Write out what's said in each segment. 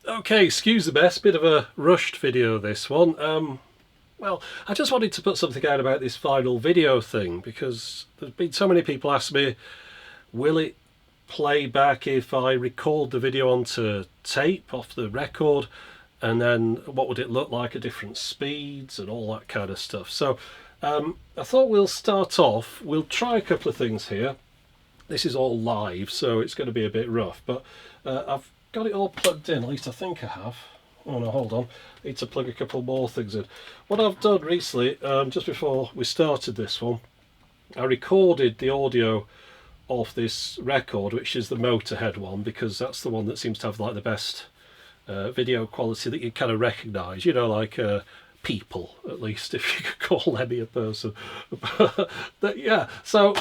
Okay, excuse the mess, bit of a rushed video this one. Well, I just wanted to put something out about this VinylVideo thing because there's been so many people ask me, will it play back if I record the video onto tape off the record, and then what would it look like at different speeds and all that kind of stuff. So I thought we'll start off, we'll try a couple of things here. This is all live, so it's going to be a bit rough, but I've got it all plugged in, at least I think I have. Oh no, hold on, I need to plug a couple more things in. What I've done recently, just before we started this one, I recorded the audio of this record, which is the Motorhead one, because that's the one that seems to have like the best video quality that you kind of recognise, you know, like people, at least, if you could call any a person. But yeah, so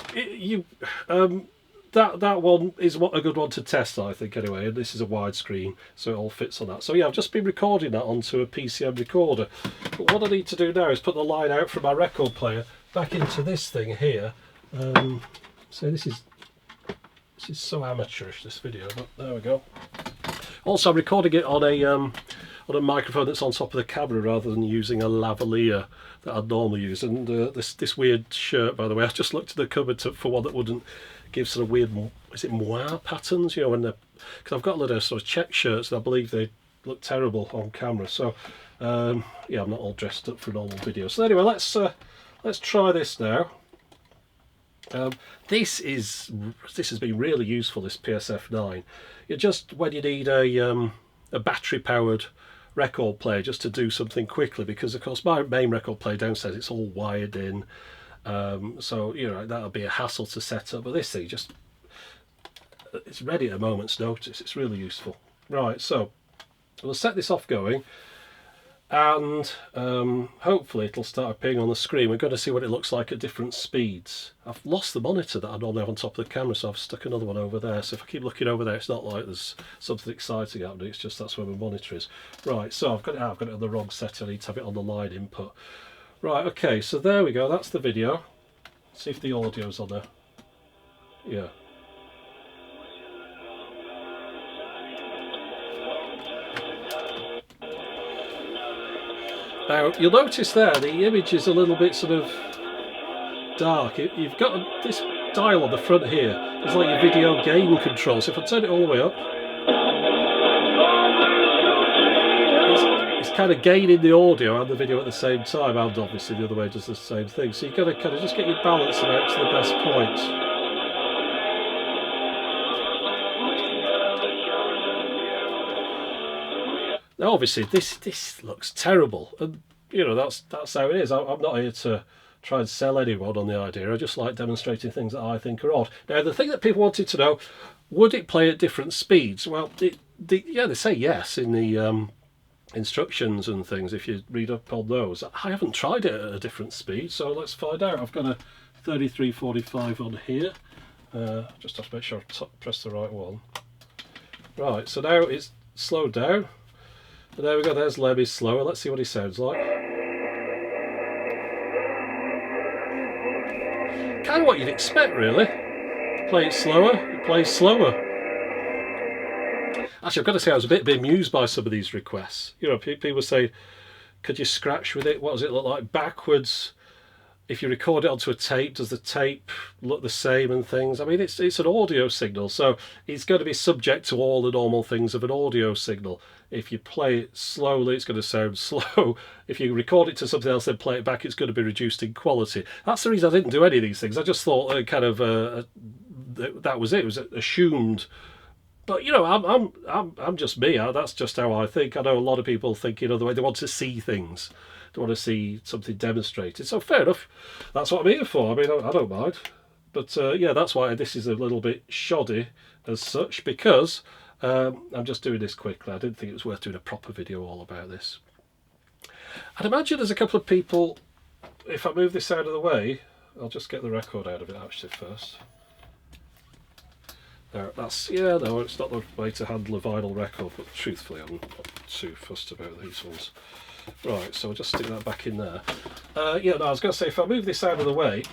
that one is a good one to test, I think, anyway, and this is a widescreen, so it all fits on that. So yeah, I've just been recording that onto a PCM recorder, but what I need to do now is put the line out from my record player back into this thing here. So this is so amateurish, this video, but there we go. Also, I'm recording it on a microphone that's on top of the camera rather than using a lavalier that I'd normally use. And this weird shirt, by the way, I just looked in the cupboard for one that wouldn't give sort of weird, is it moire patterns? You know, when because I've got a lot of sort of check shirts and I believe they look terrible on camera. So yeah, I'm not all dressed up for a normal video. So anyway, let's try this now. This has been really useful, this PSF9. Just when you need a battery powered record player just to do something quickly, because of course my main record player downstairs, it's all wired in, so you know that'll be a hassle to set up, but this thing it's ready at a moment's notice. It's really useful. Right, so we'll set this off going, and hopefully it'll start appearing on the screen. We're going to see what it looks like at different speeds. I've lost the monitor that I normally have on top of the camera, so I've stuck another one over there. So if I keep looking over there, it's not like there's something exciting happening, it's just that's where my monitor is. Right, so I've got it on the wrong setting. I need to have it on the line input. Right, okay, so there we go, that's the video. See if the audio's on there. Yeah. Now, you'll notice there, the image is a little bit sort of dark. You've got this dial on the front here. It's like your video gain control. So if I turn it all the way up, it's kind of gaining the audio and the video at the same time, and obviously the other way does the same thing. So you've got to kind of just get your balance out to the best point. Now, obviously, this looks terrible, and you know that's how it is. I'm not here to try and sell anyone on the idea. I just like demonstrating things that I think are odd. Now, the thing that people wanted to know, would it play at different speeds? Well, yeah, they say yes in the instructions and things. If you read up on those, I haven't tried it at a different speed, so let's find out. I've got a 3345 on here. Just have to make sure I press the right one. Right, so now it's slowed down. And there we go, there's Lemmy slower. Let's see what he sounds like. Kind of what you'd expect, really. Play it slower, it plays slower. Actually, I've got to say, I was a bit bemused by some of these requests. You know, people say, could you scratch with it? What does it look like backwards? If you record it onto a tape, does the tape look the same and things? I mean, it's an audio signal, so it's going to be subject to all the normal things of an audio signal. If you play it slowly, it's going to sound slow. If you record it to something else, then play it back, it's going to be reduced in quality. That's the reason I didn't do any of these things. I just thought that was it. It was assumed. But you know, I'm just me. That's just how I think. I know a lot of people think, you know, the way they want to see things. They want to see something demonstrated. So fair enough. That's what I'm here for. I mean, I don't mind. But yeah, that's why this is a little bit shoddy as such, because I'm just doing this quickly. I didn't think it was worth doing a proper video all about this. I'd imagine there's a couple of people, if I move this out of the way, I'll just get the record out of it actually first. There, no, it's not the way to handle a vinyl record, but truthfully I'm not too fussed about these ones. Right, so I'll just stick that back in there. Yeah, no, I was going to say, if I move this out of the way,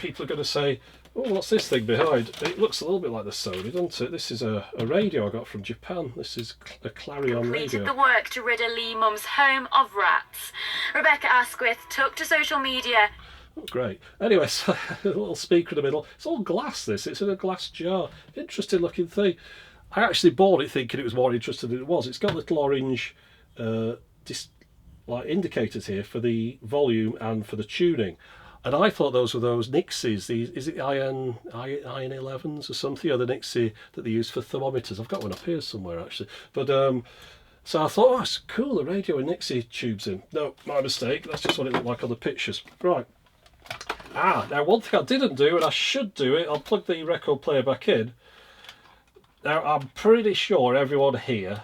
people are going to say, Oh, what's this thing behind? It looks a little bit like the Sony, doesn't it? This is a radio I got from Japan. This is a Clarion radio. Completed the work to rid a Lee mum's home of rats. Rebecca Asquith took to social media. Oh, great. Anyway, so a little speaker in the middle. It's all glass, this. It's in a glass jar. Interesting looking thing. I actually bought it thinking it was more interesting than it was. It's got little orange like indicators here for the volume and for the tuning. And I thought those were those Nixies. Is it Iron 11s or something? Or the Nixie that they use for thermometers. I've got one up here somewhere actually. But so I thought, oh, it's cool, a radio with Nixie tubes in. No, my mistake. That's just what it looked like on the pictures. Right. Now one thing I didn't do, and I should do it, I'll plug the record player back in. Now I'm pretty sure everyone here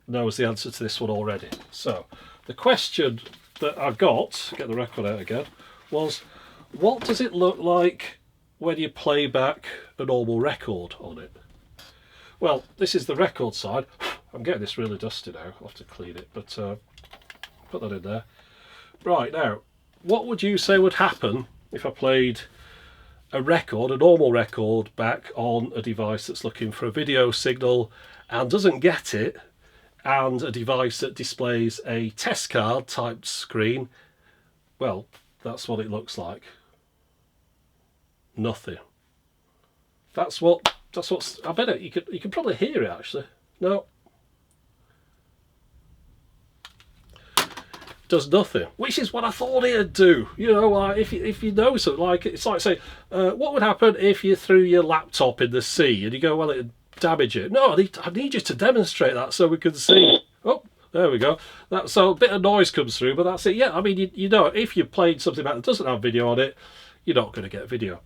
knows the answer to this one already. So the question that I got, get the record out again, was what does it look like when you play back a normal record on it? Well, this is the record side. I'm getting this really dusty now, I'll have to clean it, but put that in there. Right, now, what would you say would happen if I played a record, a normal record, back on a device that's looking for a video signal and doesn't get it, and a device that displays a test card type screen? Well, that's what it looks like. Nothing. That's what's. I bet you can probably hear it actually. No. Does nothing, which is what I thought it'd do. You know, like if you know something, like it's like saying, what would happen if you threw your laptop in the sea? And you go, well, it'd damage it. No, I need you to demonstrate that so we can see. Oh, there we go. So a bit of noise comes through, but that's it. Yeah, I mean, you know, if you're playing something back that doesn't have video on it, you're not going to get video.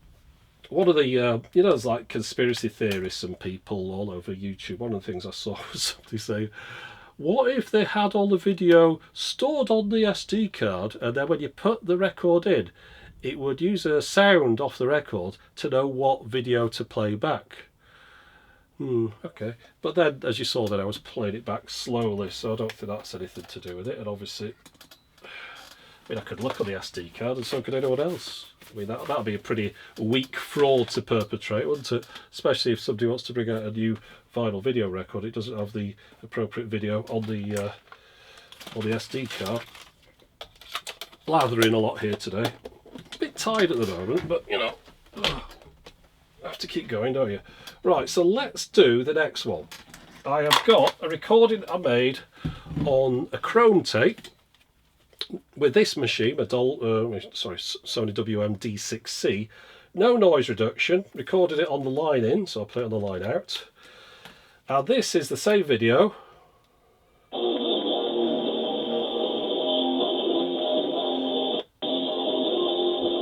One of the, you know, there's like conspiracy theorists and people all over YouTube. One of the things I saw was somebody saying, what if they had all the video stored on the SD card, and then when you put the record in, it would use a sound off the record to know what video to play back? Okay. But then, as you saw then, I was playing it back slowly, so I don't think that's anything to do with it. And obviously, I mean, I could look on the SD card, and so could anyone else. I mean, that'd be a pretty weak fraud to perpetrate, wouldn't it? Especially if somebody wants to bring out a new vinyl video record, it doesn't have the appropriate video on the SD card. Blathering a lot here today. A bit tired at the moment, but you know, have to keep going, don't you? Right, so let's do the next one. I have got a recording I made on a chrome tape with this machine, Sony WM-D6C. No noise reduction. Recorded it on the line in, so I'll play it on the line out. And this is the same video.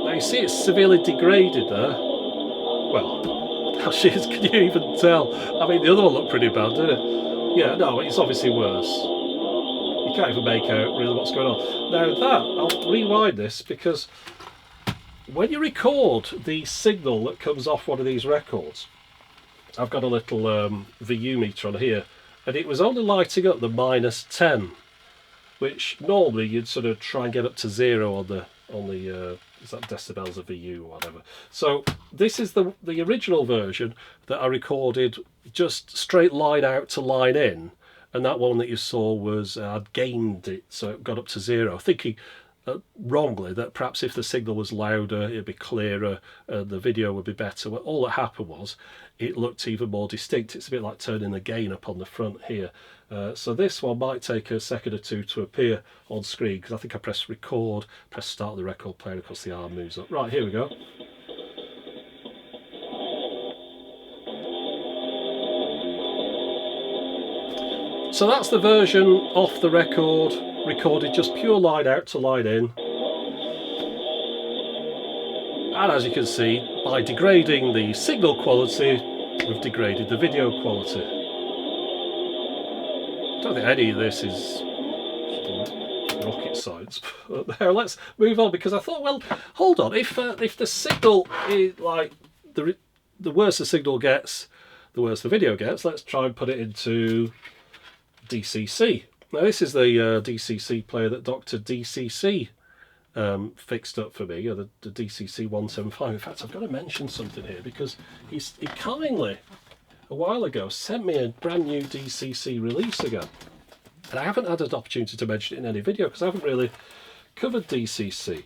Now you see it's severely degraded there. Well, gosh, can you even tell? I mean, the other one looked pretty bad, didn't it? Yeah, no, it's obviously worse. You can't even make out really what's going on. Now I'll rewind this, because when you record the signal that comes off one of these records, I've got a little VU meter on here, and it was only lighting up the -10, which normally you'd sort of try and get up to 0 on the is that decibels of VU or whatever. So this is the original version that I recorded just straight line out to line in, and that one that you saw was I'd gained it, so it got up to 0, thinking wrongly that perhaps if the signal was louder it'd be clearer and the video would be better. Well, all that happened was it looked even more distinct. It's a bit like turning the gain up on the front here. So this one might take a second or two to appear on screen, because I think I press record, press start the record player, and of course the arm moves up. Right, here we go. So that's the version off the record, recorded just pure line out to line in. And as you can see, by degrading the signal quality, we've degraded the video quality. I don't think any of this is rocket science. But now let's move on, because I thought, well, hold on, if the signal is like the worse the signal gets, the worse the video gets. Let's try and put it into DCC. Now this is the DCC player that Dr. DCC fixed up for me, the DCC 175. In fact, I've got to mention something here because he kindly, a while ago, sent me a brand new DCC release again. And I haven't had an opportunity to mention it in any video because I haven't really covered DCC.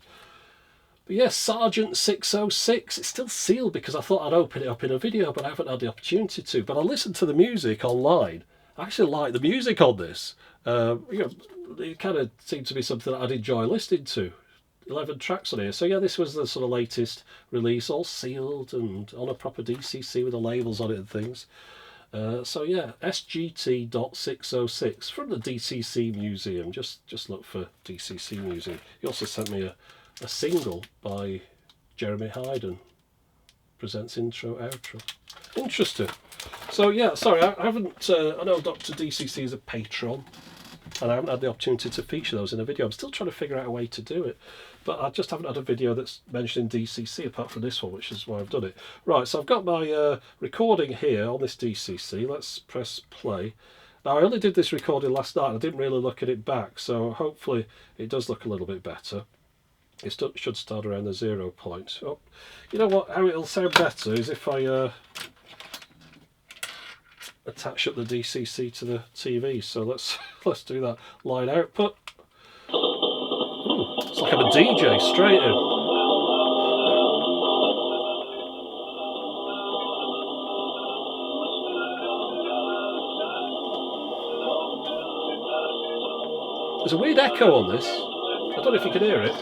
But yes, Sergeant 606, it's still sealed because I thought I'd open it up in a video, but I haven't had the opportunity to. But I listened to the music online. I actually like the music on this. You know, it kind of seemed to be something that I'd enjoy listening to. 11 tracks on here. So yeah, this was the sort of latest release, all sealed and on a proper DCC with the labels on it and things. So yeah, SGT.606 from the DCC Museum. Just look for DCC Museum. He also sent me a single by Jeremy Hyden. Presents intro, outro. Interesting. So yeah, sorry, I haven't. I know Dr. DCC is a patron, and I haven't had the opportunity to feature those in a video. I'm still trying to figure out a way to do it, but I just haven't had a video that's mentioning DCC apart from this one, which is why I've done it. Right, so I've got my recording here on this DCC. Let's press play. Now, I only did this recording last night. I didn't really look at it back, so hopefully it does look a little bit better. It should start around the 0 point. Oh, you know what? How it'll sound better is if I attach up the DCC to the TV. So let's do that. Line output. Ooh, it's like I'm a DJ straight in. There's a weird echo on this. I don't know if you can hear it.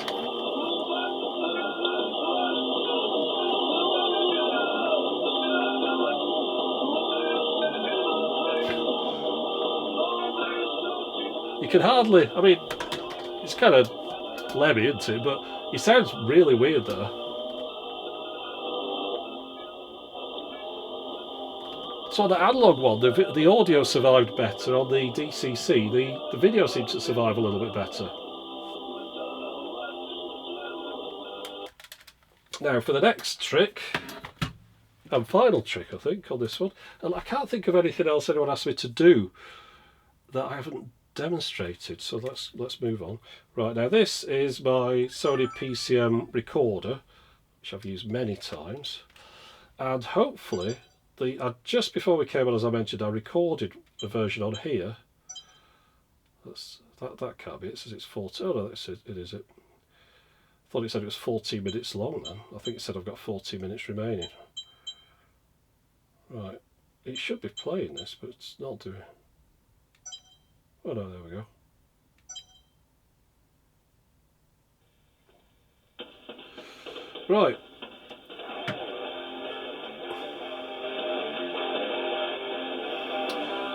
You can hardly, I mean, it's kind of lemmy, isn't it? But it sounds really weird there. So on the analog one, the audio survived better. On the DCC, the video seems to survive a little bit better. Now for the next trick, and final trick I think on this one, and I can't think of anything else anyone asked me to do that I haven't demonstrated, so let's move on. Right, now this is my Sony PCM recorder, which I've used many times, and hopefully just before we came on, as I mentioned, I recorded a version on here. That can't be it. It says it's 40. Oh no, it is it. I thought it said it was 14 minutes long then. I think it said I've got 14 minutes remaining. Right, it should be playing this, but it's not doing. Oh no, there we go. Right.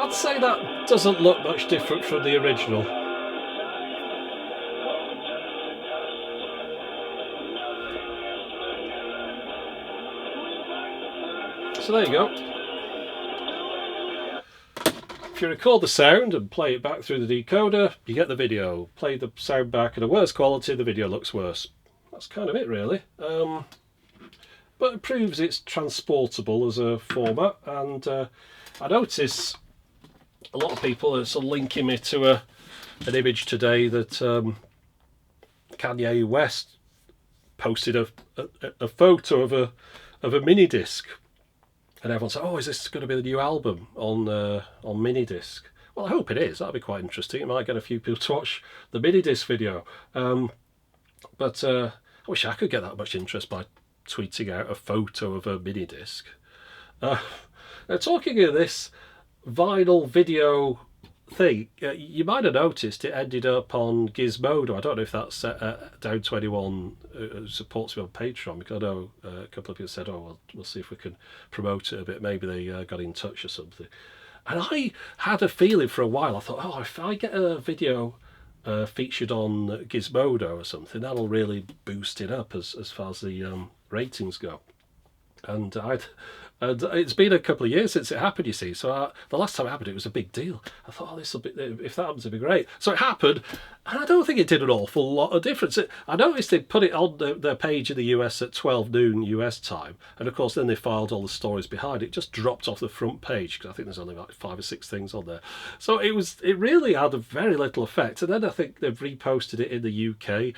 I'd say that doesn't look much different from the original. So there you go. If you record the sound and play it back through the decoder, you get the video. Play the sound back at a worse quality, the video looks worse. That's kind of it really. But it proves it's transportable as a format, and I notice a lot of people are sort of linking me to an image today that Kanye West posted a photo of a mini disc. And everyone said, "Oh, is this going to be the new album on mini disc?" Well, I hope it is. That'd be quite interesting. It might get a few people to watch the mini disc video. But I wish I could get that much interest by tweeting out a photo of a mini disc. Now, talking of this vinyl video thing, you might have noticed it ended up on Gizmodo. I don't know if that's Down 21 supports me on Patreon, because I know a couple of people said, "Oh, well, we'll see if we can promote it a bit." Maybe they got in touch or something. And I had a feeling for a while. I thought, oh, if I get a video featured on Gizmodo or something, that'll really boost it up as far as the ratings go. And And it's been a couple of years since it happened, you see. So the last time it happened, it was a big deal. I thought, oh, this will be, if that happens, it'd be great. So it happened, and I don't think it did an awful lot of difference. I noticed they put it on their page in the US at 12 noon US time, and of course then they filed all the stories behind. It just dropped off the front page because I think there's only like 5 or 6 things on there. So it really had a very little effect. And then I think they've reposted it in the UK.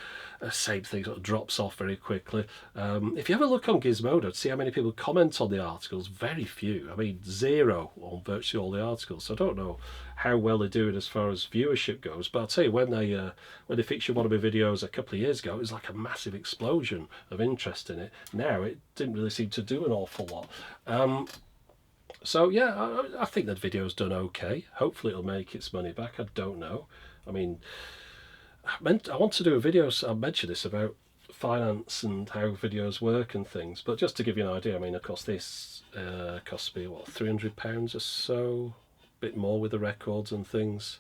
Same thing, sort of drops off very quickly. If you ever look on Gizmodo to see how many people comment on the articles, very few. I mean, 0 on virtually all the articles. So I don't know how well they're doing as far as viewership goes. But I'll tell you, when they featured one of my videos a couple of years ago, it was like a massive explosion of interest in it. Now it didn't really seem to do an awful lot. So yeah, I think that video's done okay. Hopefully it'll make its money back. I don't know. I mean, I want to do a video, so I'll mention this, about finance and how videos work and things, but just to give you an idea, I mean, of course this cost me, what, £300 or so, a bit more with the records and things,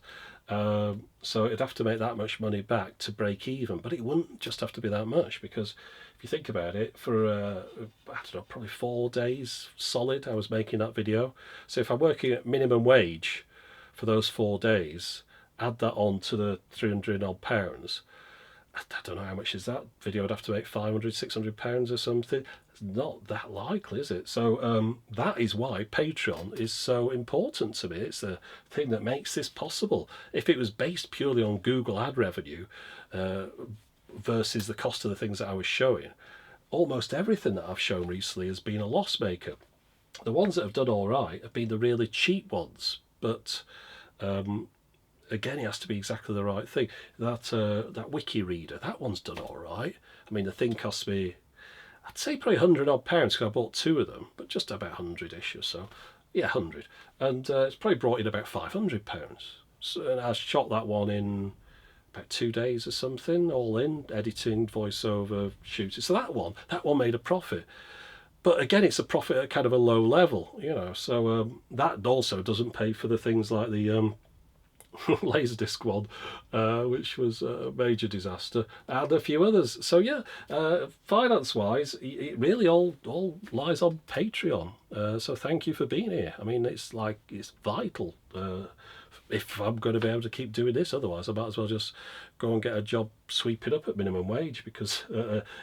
so it'd have to make that much money back to break even, but it wouldn't just have to be that much, because if you think about it, for I don't know, probably 4 days solid I was making that video. So if I'm working at minimum wage for those 4 days, add that on to the 300 odd pounds, I don't know how much is that video would have to make, £500-600 or something. It's not that likely, is it? So that is why Patreon is so important to me. It's the thing that makes this possible. If it was based purely on Google ad revenue versus the cost of the things that I was showing, almost everything that I've shown recently has been a loss maker. The ones that have done all right have been the really cheap ones, but again, it has to be exactly the right thing. That wiki reader, that one's done all right. I mean, the thing cost me, I'd say probably £100 odd because I bought 2 of them, but just about 100-ish or so. Yeah, 100, and it's probably brought in about £500. So, and I shot that one in about 2 days or something, all in, editing, voiceover, shooting. So that one made a profit. But again, it's a profit at kind of a low level, you know. So that also doesn't pay for the things like the Laserdisc one, which was a major disaster, and a few others. So yeah, finance wise, it really all lies on Patreon. So thank you for being here. I mean, it's vital if I'm going to be able to keep doing this. Otherwise I might as well just go and get a job sweeping up at minimum wage, because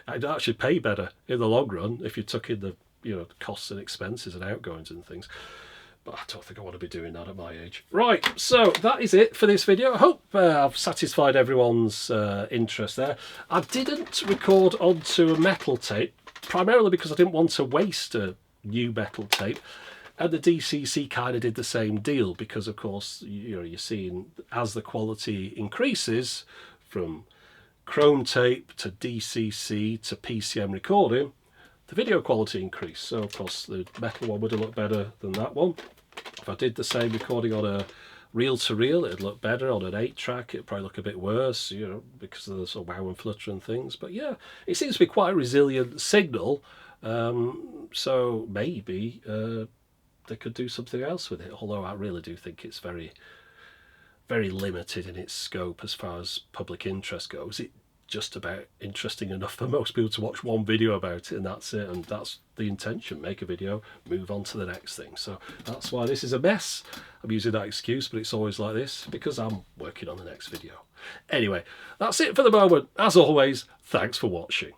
I'd actually pay better in the long run if you took in the costs and expenses and outgoings and things. But I don't think I want to be doing that at my age. Right, so that is it for this video. I hope I've satisfied everyone's interest there. I didn't record onto a metal tape, primarily because I didn't want to waste a new metal tape. And the DCC kind of did the same deal, because of course, you're seeing as the quality increases from chrome tape to DCC to PCM recording, the video quality increased. So of course the metal one would have looked better than that one. If I did the same recording on a reel-to-reel, it'd look better. On an 8-track, it'd probably look a bit worse, because of the sort of wow and flutter and things. But yeah, it seems to be quite a resilient signal. So maybe they could do something else with it. Although I really do think it's very, very limited in its scope as far as public interest goes. It's just about interesting enough for most people to watch one video about it, and that's it. And that's the intention: make a video, move on to the next thing. So that's why this is a mess. I'm using that excuse, but it's always like this because I'm working on the next video. Anyway, that's it for the moment. As always, thanks for watching.